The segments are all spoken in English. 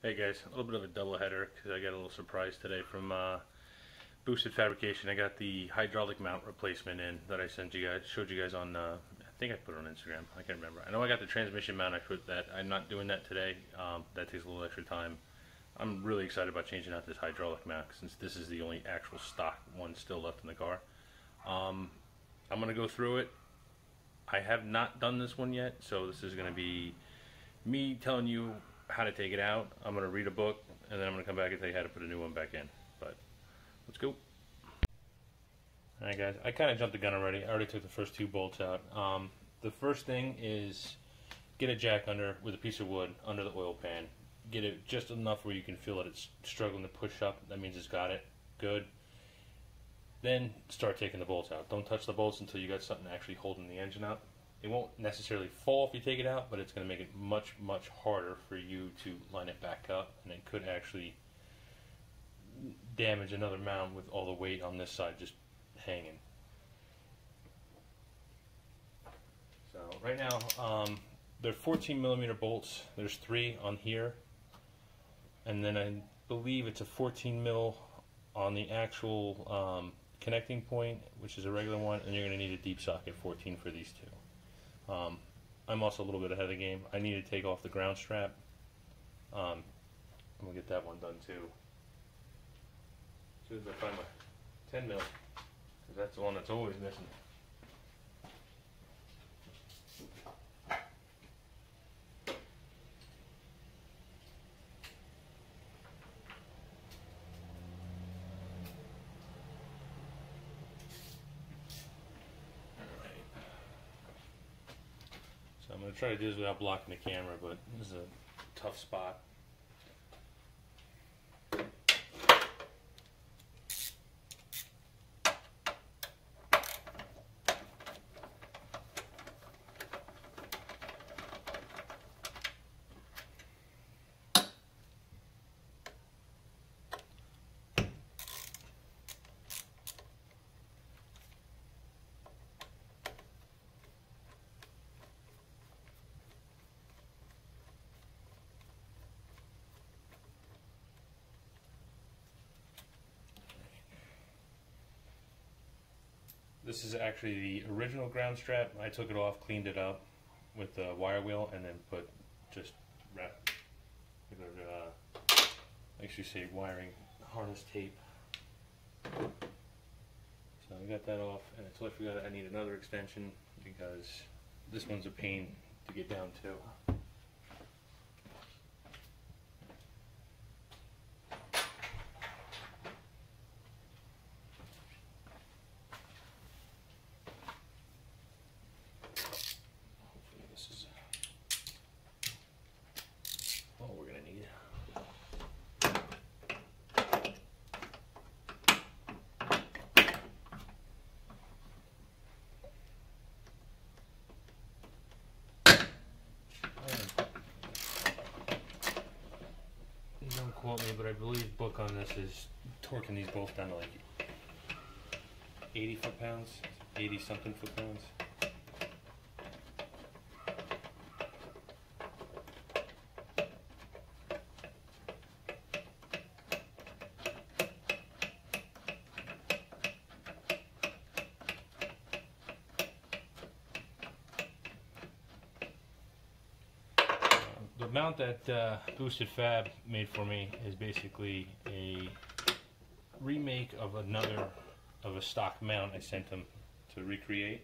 Hey guys, a little bit of a double header because I got a little surprise today from Boosted Fabrication. I got the hydraulic mount replacement in that I showed you guys on. I think I put it on Instagram. I can't remember. I know I got the transmission mount. I put that. I'm not doing that today. That takes a little extra time. I'm really excited about changing out this hydraulic mount since this is the only actual stock one still left in the car. I'm gonna go through it. I have not done this one yet, so this is gonna be me telling you how to take it out. I'm going to read a book, and then I'm going to come back and tell you how to put a new one back in. But let's go. Alright guys, I kind of jumped the gun already. I already took the first two bolts out. The first thing is get a jack under with a piece of wood under the oil pan. Get it just enough where you can feel that it's struggling to push up. That means it's got it. Good. Then start taking the bolts out. Don't touch the bolts until you got something actually holding the engine up. It won't necessarily fall if you take it out, but it's going to make it much, much harder for you to line it back up, and it could actually damage another mount with all the weight on this side just hanging. So right now, they're 14 millimeter bolts. There's 3 on here, and then I believe it's a 14 mil on the actual connecting point, which is a regular one, and you're going to need a deep socket 14 for these two. I'm also a little bit ahead of the game. I need to take off the ground strap. I'm going to get that one done too. As soon as I find my 10 mil, because that's the one that's always missing. So I'm going to try to do this without blocking the camera, but this is a tough spot. This is actually the original ground strap. I took it off, cleaned it up with the wire wheel, and then just wrap, makes you say wiring harness tape. So I got that off, and I totally forgot I need another extension because this one's a pain to get down to. Don't quote me, but I believe book on this is torquing these both down to like 80 foot-pounds, 80 something foot-pounds. The mount that Boosted Fab made for me is basically a remake of a stock mount I sent them to recreate.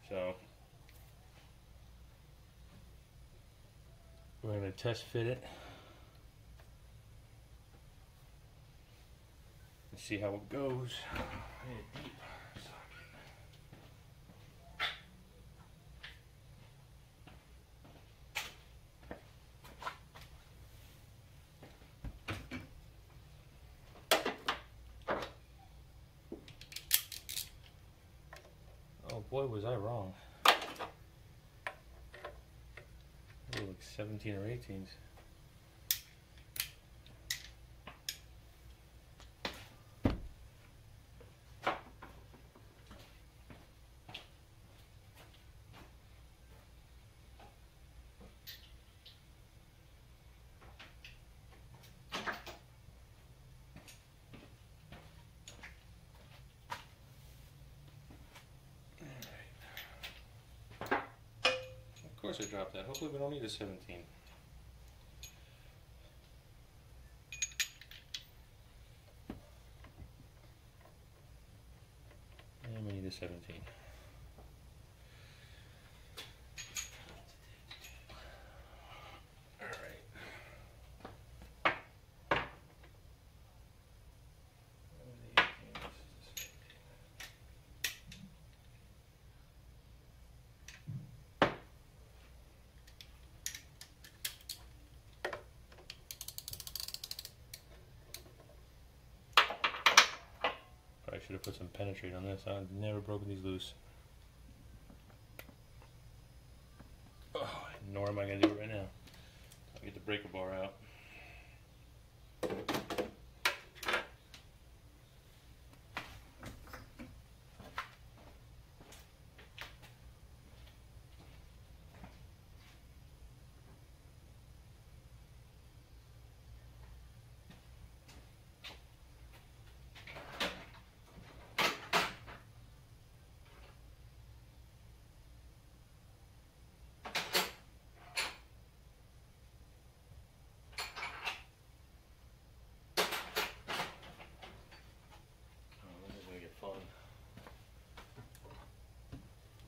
So we're going to test fit it and see how it goes. Oh boy, was I wrong. They look 17 or 18s. course I dropped that. Hopefully we don't need a 17. And we need a 17. I should have put some penetrate on this. I've never broken these loose. Oh, nor am I going to do it right now. I'll get the breaker bar out.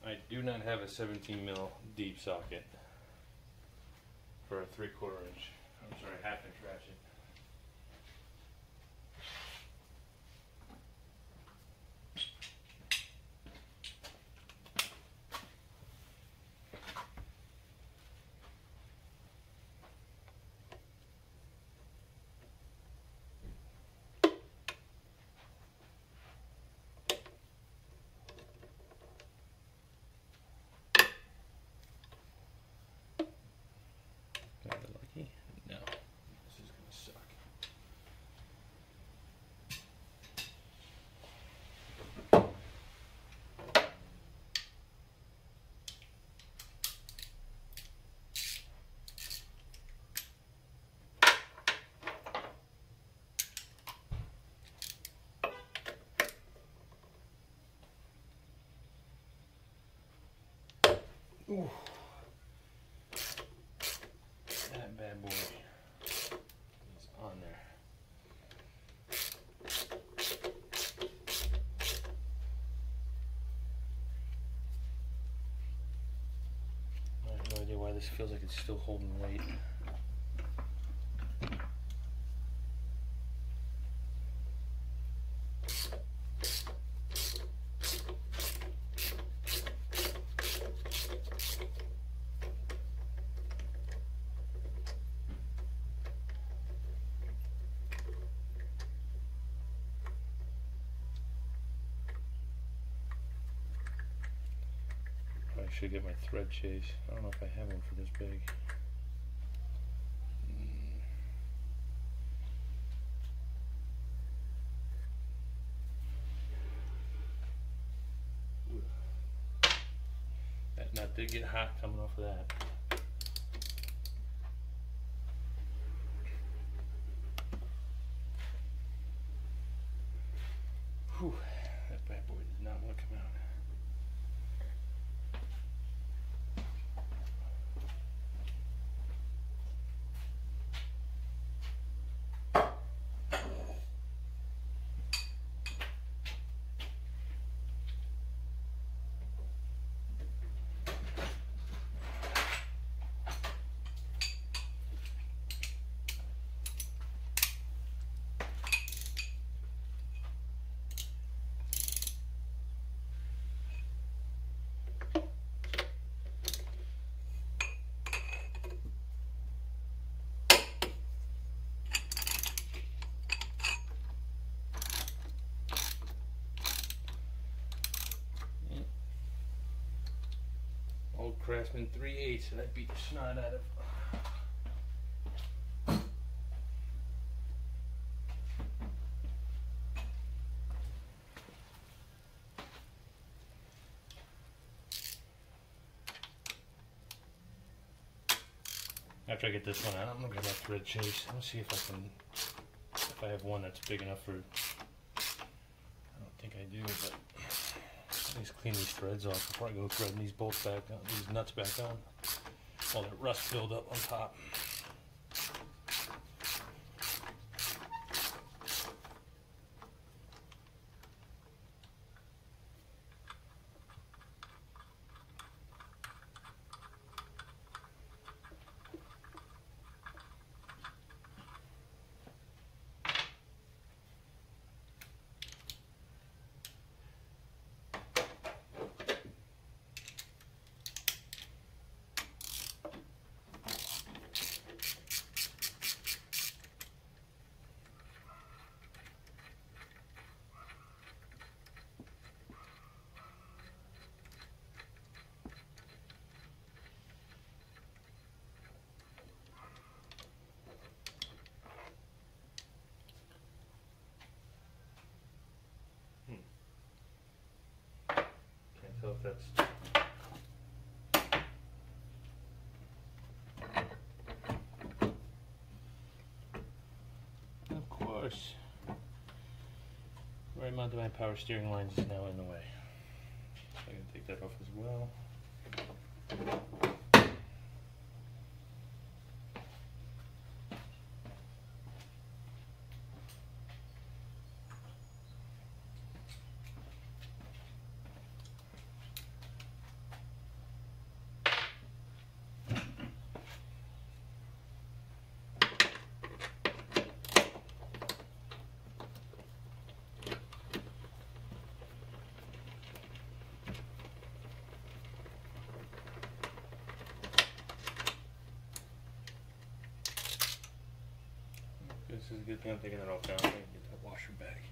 I do not have a 17 mil deep socket for a 3/4 inch. I'm sorry, 1/2 inch ratchet. No, this is gonna suck. Ooh. That bad boy is on there. I have no idea why this feels like it's still holding weight. I should get my thread chase. I don't know if I have one for this big. That nut did get hot coming off of that. Whew, that bad boy did not want to come out. Old Craftsman 3/8, and I beat the snot out of. After I get this one out, I'm gonna grab my thread chase. Let's see if I have one that's big enough for. I don't think I do, but at least clean these threads off before I go threading these bolts back on, these nuts back on. all that rust buildup on top. So if that's of course, right mount to my power steering lines is now in the way. So I'm going to take that off as well. This is a good thing I'm taking that off now. I'm going to get that washer back.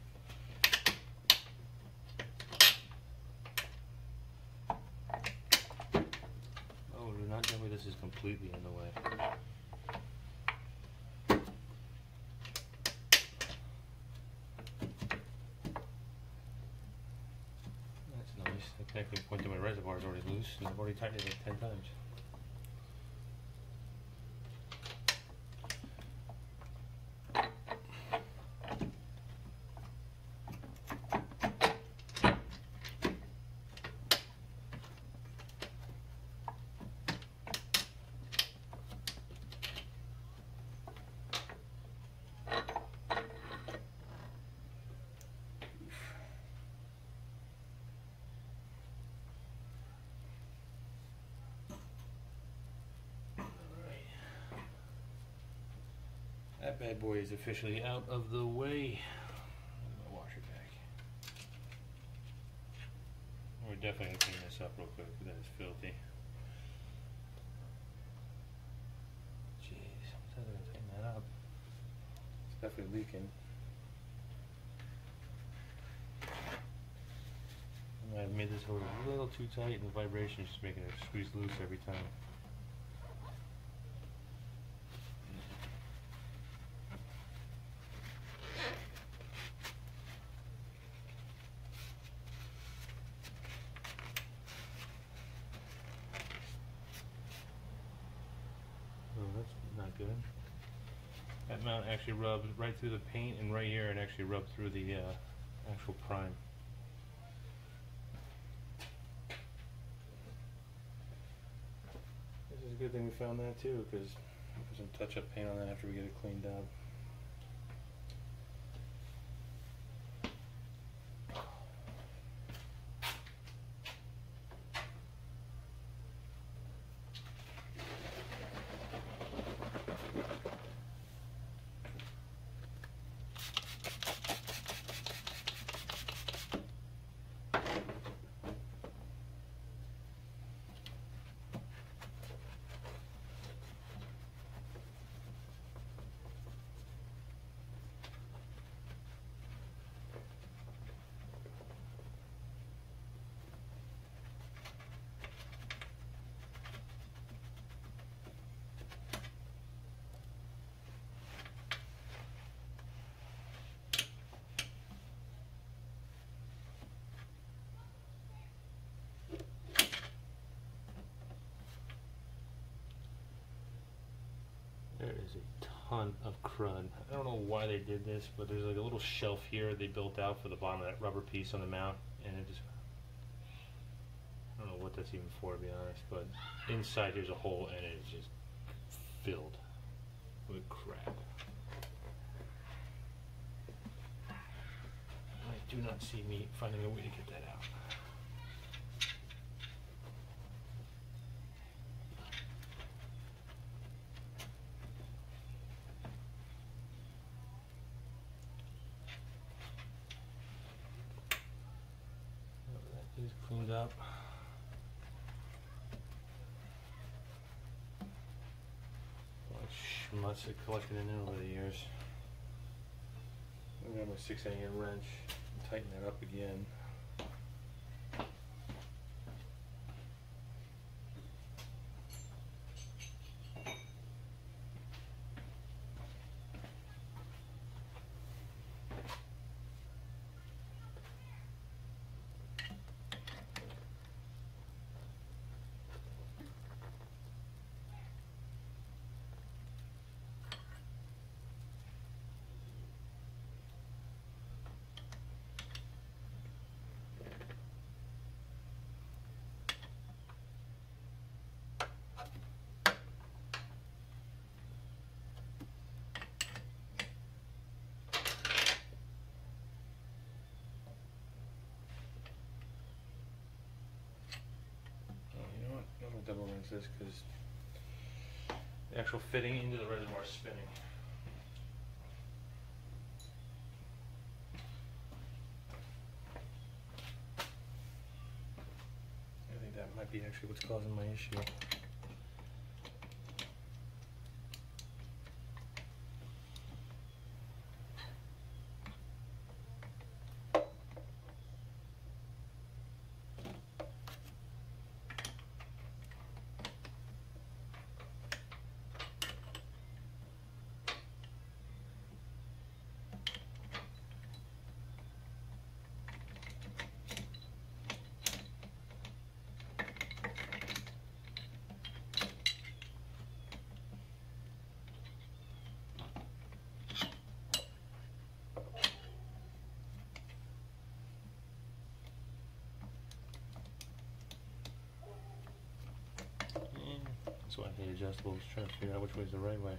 Oh, do not tell me this is completely in the way. That's nice. The connecting point to my reservoir is already loose, and I've already tightened it like 10 times. That bad boy is officially out of the way. My washer back. We're definitely going to clean this up real quick because that is filthy. Jeez, I'm going to tighten that up. It's definitely leaking. I've made this hose a little too tight and the vibration is just making it squeeze loose every time. That's not good. That mount actually rubbed right through the paint, and right here it actually rubbed through the actual prime. This is a good thing we found that too, because we'll put some touch-up paint on that after we get it cleaned up. There is a ton of crud. I don't know why they did this, but there's like a little shelf here they built out for the bottom of that rubber piece on the mount, and it just I don't know what that's even for, to be honest, but inside here's a hole and it is just filled with crap. I do not see me finding a way to get that out. That is cleaned up. Schmutz that collected in there over the years. I got my 6/8 wrench, tighten that up again. Double rinse this because the actual fitting into the reservoir is spinning. I think that might be actually what's causing my issue. That's why I hate adjustables, trying to figure out which way is the right way.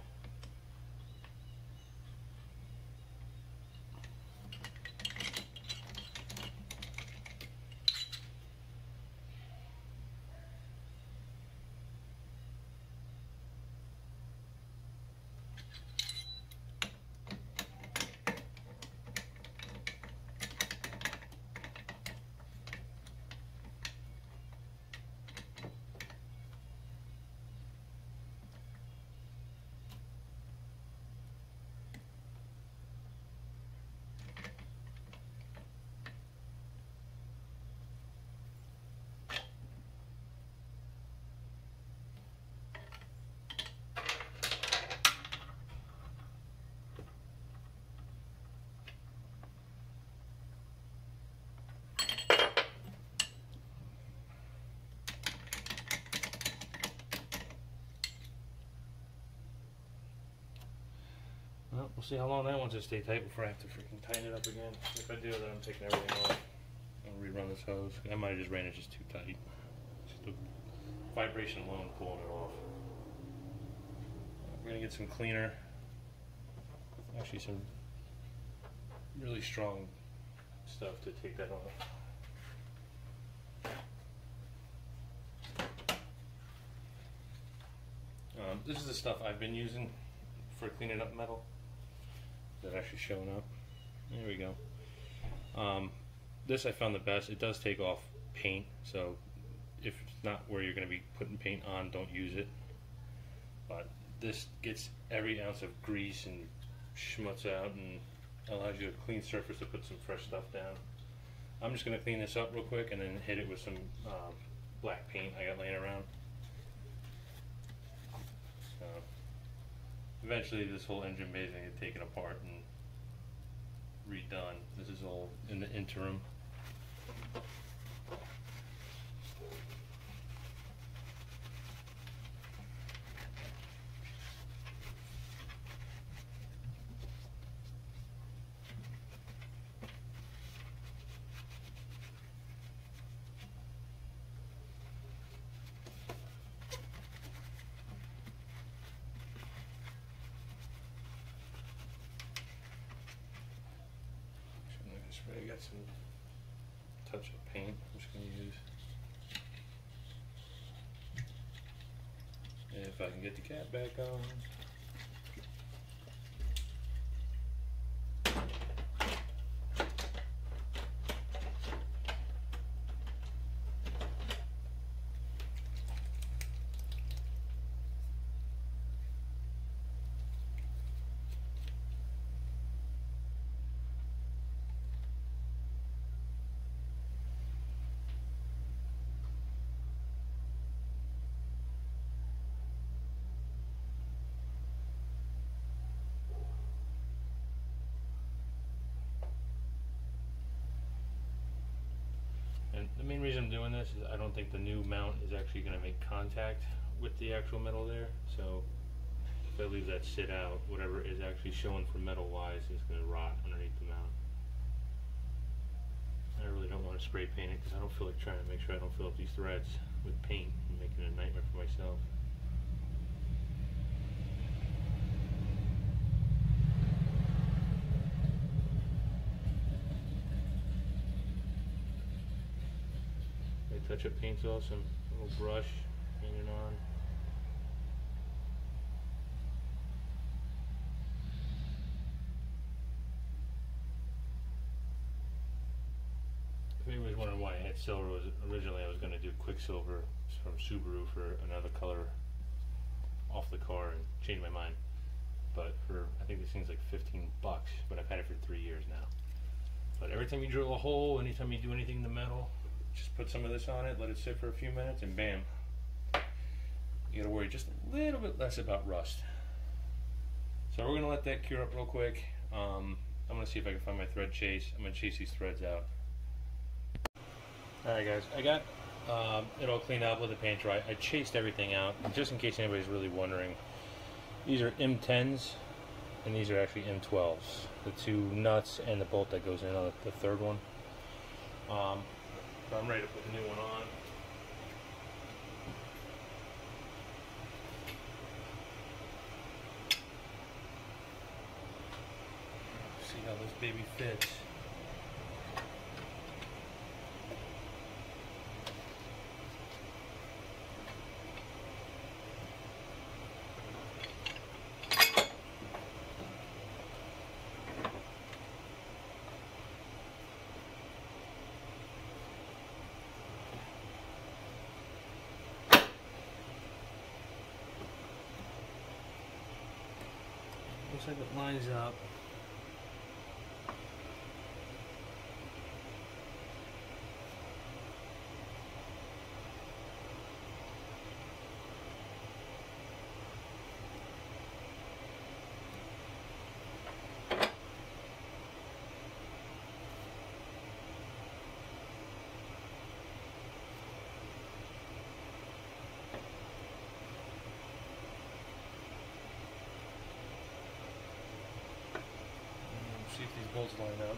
Well, we'll see how long that one's to stay tight before I have to freaking tighten it up again. If I do, then I'm taking everything off. I'll rerun this hose. I might have just ran it just too tight. Just the vibration alone pulling it off. We're gonna get some cleaner. Actually, some really strong stuff to take that off. This is the stuff I've been using for cleaning up metal. Is that actually showing up? There we go. This I found the best. It does take off paint, so if it's not where you're going to be putting paint on, don't use it. But this gets every ounce of grease and schmutz out and allows you a clean surface to put some fresh stuff down. I'm just going to clean this up real quick and then hit it with some black paint I got laying around. Eventually this whole engine bay is going to get taken apart and redone. This is all in the interim. I got some touch of paint I'm just going to use. And if I can get the cap back on. And the main reason I'm doing this is I don't think the new mount is actually going to make contact with the actual metal there. So if I leave that sit out, whatever is actually showing for metal wise is going to rot underneath the mount. I really don't want to spray paint it because I don't feel like trying to make sure I don't fill up these threads with paint and making it a nightmare for myself. Touch up paint's awesome. A little brush, paint it on. If anybody's wondering why I had silver, was originally I was going to do Quicksilver from Subaru for another color off the car and change my mind. But for, I think this thing's like 15 bucks, but I've had it for 3 years now. But every time you drill a hole, anytime you do anything in the metal, just put some of this on it, let it sit for a few minutes, and bam. You gotta worry just a little bit less about rust. So we're gonna let that cure up real quick. I'm gonna see if I can find my thread chase. I'm gonna chase these threads out. Alright guys, I got it all cleaned up with the paint dry. I chased everything out, just in case anybody's really wondering. These are M10s, and these are actually M12s. The two nuts and the bolt that goes in on the third one. So I'm ready to put the new one on. See how this baby fits. Looks like it lines up. See if these bolts line up.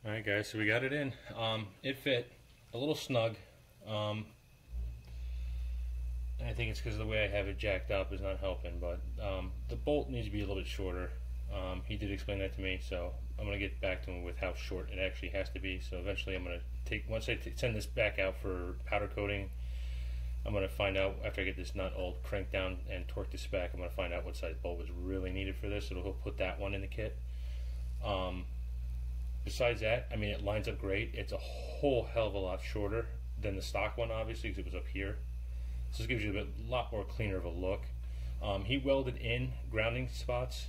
Alright guys, so we got it in. It fit a little snug. And I think it's because the way I have it jacked up is not helping, but the bolt needs to be a little bit shorter. He did explain that to me, so I'm going to get back to him with how short it actually has to be. So eventually I'm going to take, once I send this back out for powder coating, I'm going to find out, after I get this nut all cranked down and torqued to spec, I'm going to find out what size bolt was really needed for this. So he'll put that one in the kit. Besides that, I mean, it lines up great. It's a whole hell of a lot shorter than the stock one, obviously, because it was up here. So this gives you a lot more cleaner of a look. He welded in grounding spots,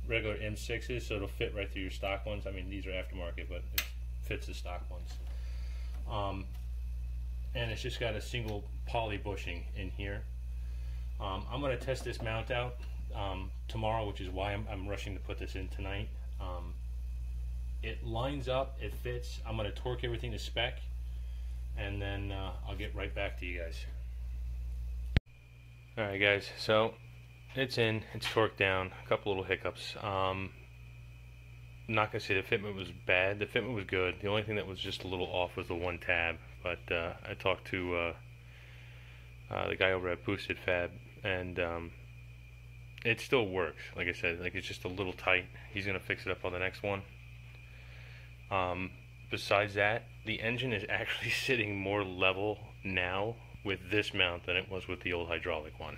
regular M6s, so it'll fit right through your stock ones. I mean, these are aftermarket, but it fits the stock ones. And it's just got a single poly bushing in here. I'm going to test this mount out tomorrow, which is why I'm rushing to put this in tonight. It lines up, it fits. I'm going to torque everything to spec, and then I'll get right back to you guys. Alright guys, so it's in, it's torqued down, a couple little hiccups. I'm not going to say the fitment was bad, the fitment was good. The only thing that was just a little off was the one tab, but I talked to the guy over at Boosted Fab, and it still works. Like I said, like it's just a little tight. He's going to fix it up on the next one. Besides that, the engine is actually sitting more level now with this mount than it was with the old hydraulic one.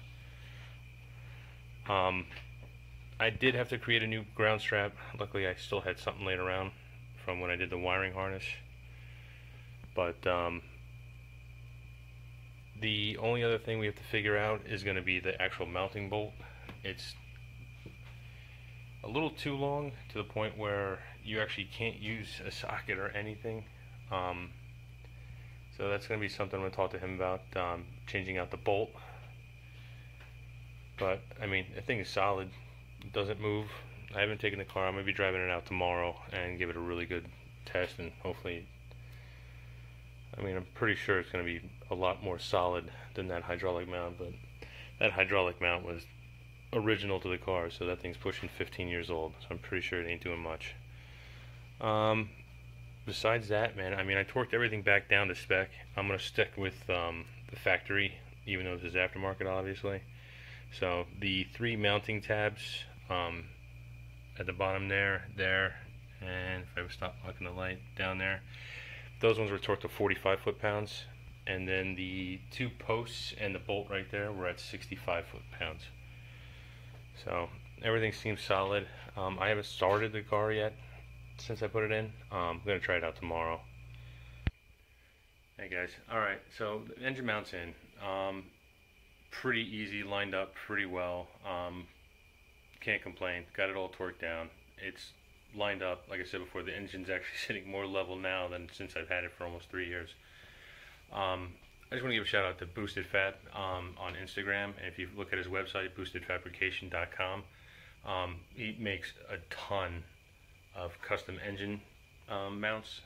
I did have to create a new ground strap. Luckily I still had something laid around from when I did the wiring harness, but the only other thing we have to figure out is going to be the actual mounting bolt. It's a little too long to the point where you actually can't use a socket or anything. So that's going to be something I'm going to talk to him about, changing out the bolt. But I mean, the thing is solid, it doesn't move. I haven't taken the car. I'm going to be driving it out tomorrow and give it a really good test, and hopefully, I mean, I'm pretty sure it's going to be a lot more solid than that hydraulic mount, but that hydraulic mount was original to the car, so that thing's pushing 15 years old, so I'm pretty sure it ain't doing much. Besides that, man, I mean, I torqued everything back down to spec. I'm going to stick with the factory, even though this is aftermarket, obviously. So the 3 mounting tabs at the bottom there, and if I would stop blocking the light, down there, those ones were torqued to 45 foot-pounds, and then the 2 posts and the bolt right there were at 65 foot-pounds. So everything seems solid. I haven't started the car yet since I put it in. I'm going to try it out tomorrow. Hey guys, alright, so the engine mount's in. Pretty easy, lined up pretty well. Can't complain, got it all torqued down. It's lined up, like I said before, the engine's actually sitting more level now than since I've had it for almost 3 years. I just want to give a shout out to Boosted Fab on Instagram, and if you look at his website, boostedfabrication.com, he makes a ton of custom engine mounts,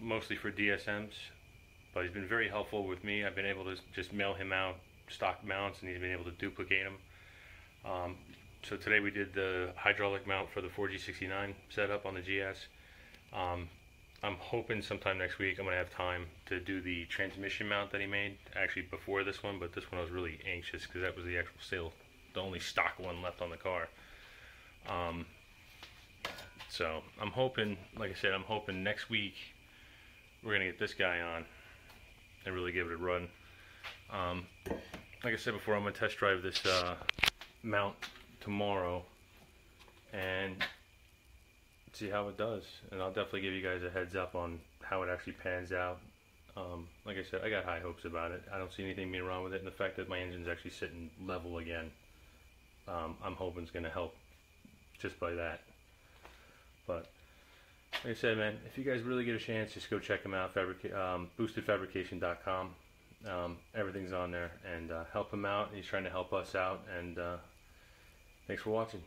mostly for DSMs, but he's been very helpful with me. I've been able to just mail him out stock mounts, and he's been able to duplicate them. So today we did the hydraulic mount for the 4G69 setup on the GS. I'm hoping sometime next week I'm going to have time to do the transmission mount that he made, actually before this one, but this one I was really anxious because that was the actual sale, the only stock one left on the car. So I'm hoping, like I said, I'm hoping next week we're going to get this guy on and really give it a run. Like I said before, I'm going to test drive this mount tomorrow and see how it does, and I'll definitely give you guys a heads up on how it actually pans out. Like I said, I got high hopes about it. I don't see anything being wrong with it, and the fact that my engine's actually sitting level again, I'm hoping it's going to help just by that. But like I said, man, if you guys really get a chance, just go check them out, boostedfabrication.com. Everything's on there, and help him out. He's trying to help us out, and thanks for watching.